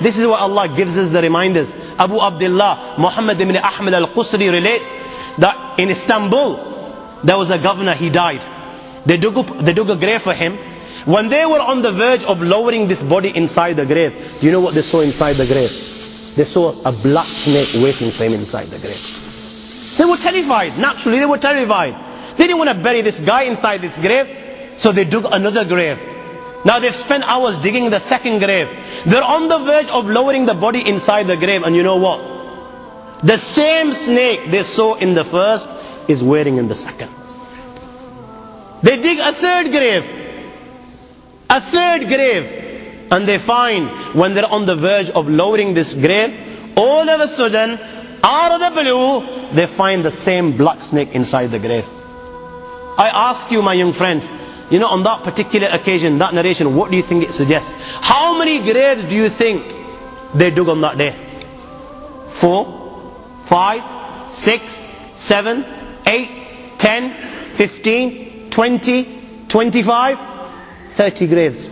This is what Allah gives us the reminders. Abu Abdullah Muhammad ibn Ahmad al-Qusri relates that in Istanbul there was a governor, he died. They dug a grave for him. When they were on the verge of lowering this body inside the grave, you know what they saw inside the grave? They saw a black snake waiting for him inside the grave. They were terrified. Naturally they were terrified. They didn't want to bury this guy inside this grave, so they dug another grave. Now they've spent hours digging the second grave. They're on the verge of lowering the body inside the grave, and you know what? The same snake they saw in the first is waiting in the second. They dig a third grave. A third grave. And they find, when they're on the verge of lowering this grave, all of a sudden, out of the blue, they find the same black snake inside the grave. I ask you, my young friends, you know, on that particular occasion, that narration, what do you think it suggests? How many graves do you think they dug on that day? 4, 5, 6, 7, 8, 10, 15, 20, 25, 30 graves.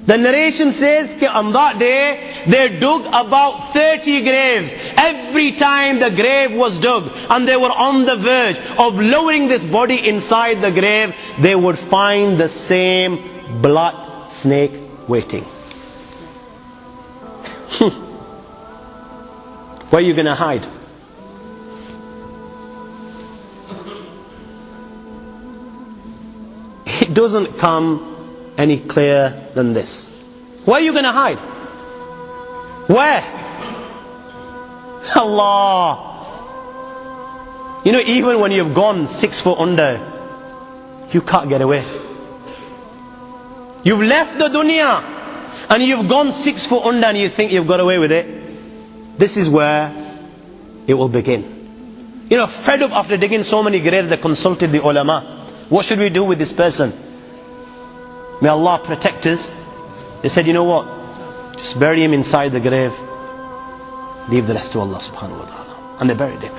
The narration says that on that day they dug about 30 graves. Every time the grave was dug and they were on the verge of lowering this body inside the grave, they would find the same black snake waiting. Where are you going to hide? It doesn't come any clearer than this. Where are you going to hide? Where? Allah. You know, even when you've gone 6 foot under, you can't get away. You've left the dunya and you've gone 6 foot under and you think you've got away with it. This is where it will begin. You know, fed up after digging so many graves, they consulted the ulama. What should we do with this person? May Allah protect us. They said, you know what? Just bury him inside the grave. Leave the rest to Allah subhanahu wa ta'ala. And they buried him.